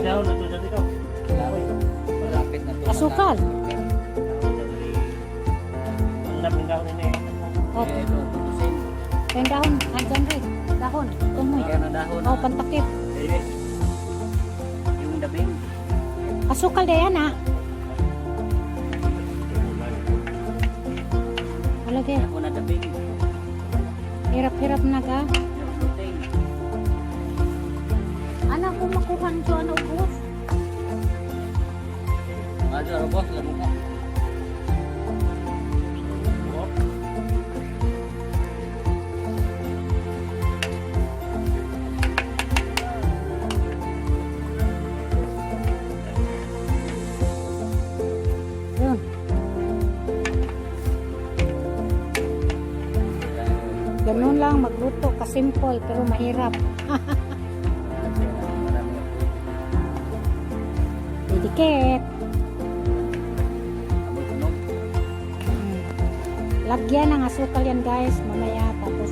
dahon na ito dyan ito. Malapit na to. Asukal. Ang naping dahon ini. Oh, Eh, ito, tutusin. yung dahon. Andyan rin. Dahon. Tumoy. Kaya na dahon. Oh, pantakip. Ayun. Yung dabing. Asukal na yan, ha? Malagay. Ako na dabing. Hirap-hirap na ka. Yung luting. Anak ko makuhan ko ano ubos. Ajo, robos, lamu ka. Yun. Ganun lang magluto. Kasimple pero mahirap. Didikit. Amoy tunog. Lagyan ng asukal yan guys. Mamaya tapos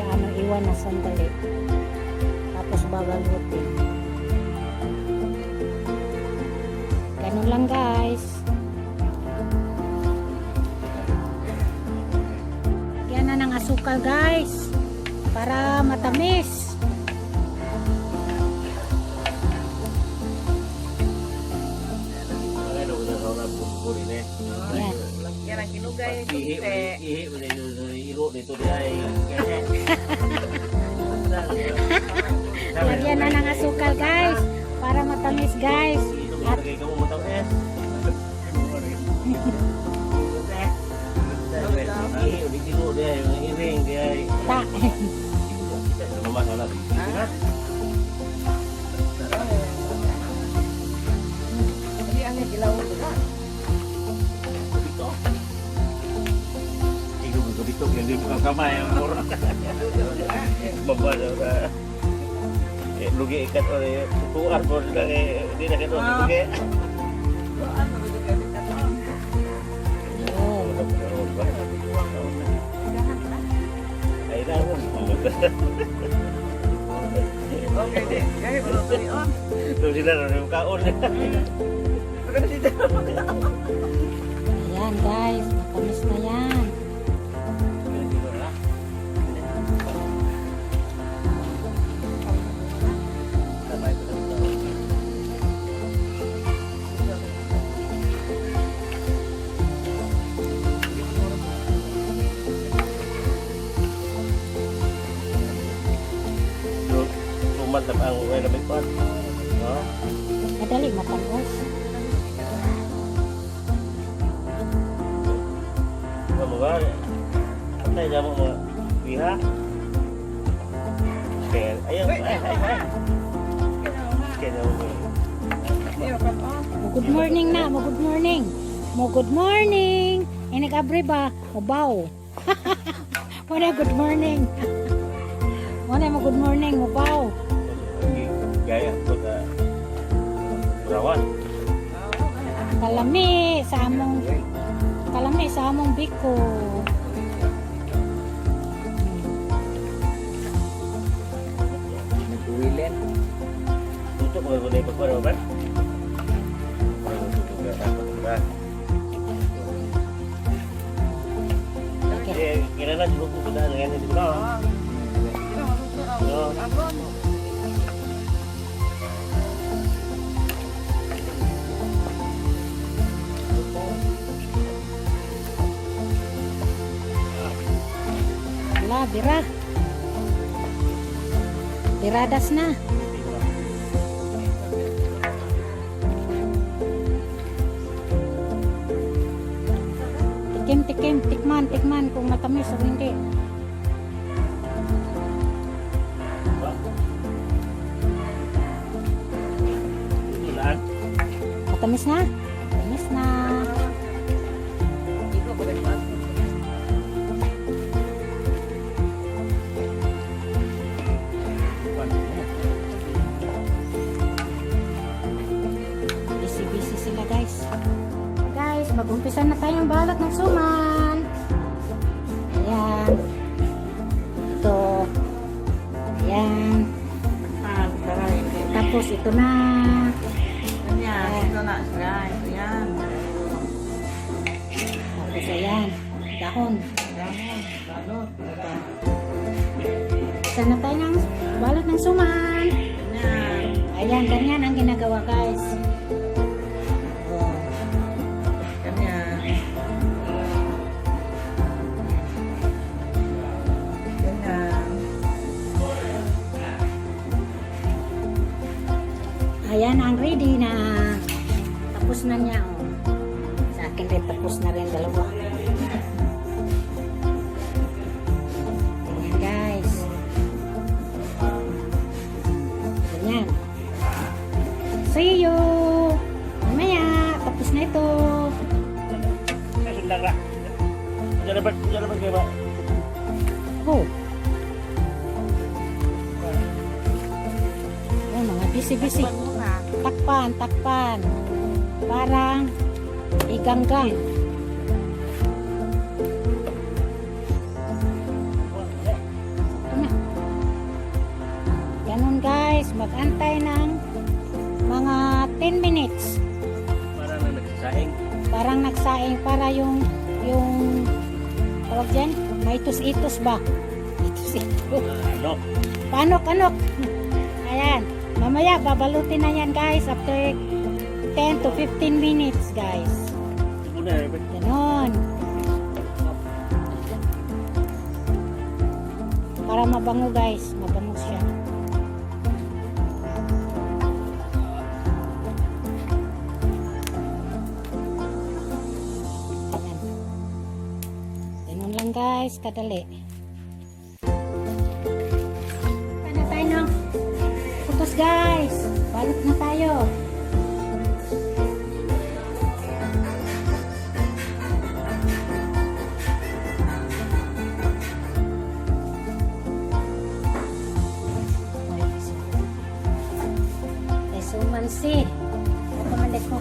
ano iwan na sandali. Tapos babalutin. Ganun lang guys. Lagyan na ng asukal guys. Para matamis. Ano na sa pupuri na. Yan. Yan ang kinugay ni Ihi, Kunte. ihi, iro dito di ay. Lagyan na ng asukal guys. Para matamis guys. At kamu mo tahu es. Ihi, di iro dia, iring dia. Ta. Kita masalah. Hindi ang gilaw ko na. Igo begitu yang di buka kamar yang murah. Membawa lugi ikat oleh tuan pun dari di dekat tu lugi. Doan mo dito kay Tata. Ay dah pun. Okay, di. Kaya mo to ni on. Tu sila rin kaon. Pagka dito. Ayan guys. Matamis na yan. Sumat na ang way na may pan. No? Madali matamis. Semoga patay jamu mo biha. Okay, ayo. Kaya mo. Iyo ka on. Good morning na. Good morning. Good morning. Ini kabre ba? Ubaw. Wala good morning. Wala mo good morning. Ubaw. Gaya ko ta. Berawan. Kalami sa among biko. Nagduwilen. Tutup mo ko na ipagparo ba? Tutup na takot ba? Okay. Kira na juga ko na ngayon dito na. No. Wala, bira. Biradas na. Tikim, tikman kung matamis o hindi. Tulan. Matamis na? Matamis na. Iko ko rin pa. Busy sila guys. Guys, mag-umpisa na tayong balot ng suman. Ayan. Ito. Ito na. Ganyan. Ito na. Yan. Ito yan. Tapos ayan. Dahon. Ganyan. Balot. Sana tayo ng balot ng suman. Ganyan. Ayan, ganyan ang ginagawa guys. Oh. Ganyan. Ganyan. Ayan ang ready na. Tapos na niya. Oh. Sa akin rin tapos na rin dalawa. Ayan guys. Ganyan. See you. Mamaya. Tapos na ito. Sundang ra. Jalabat kayo ba? Oh. Ayan, mga busy-busy. Takpan, takpan. Parang iganggang. Ito na. Ganun guys, mag-antay ng mga 10 minutes. Para na nagsasaing. Parang nagsaing para yung tawag dyan, may itos-itos ba? Itos-itos. Ano? Panok-anok. Ayan. Mamaya, babalutin na yan guys after 10 to 15 minutes guys. Una, Ganon. Para mabango guys. Mabango siya. Ayan. Ganon lang guys. Kadali. Ano tayo ng putos guys. Balot na tayo. Sumansi. Ako man ko.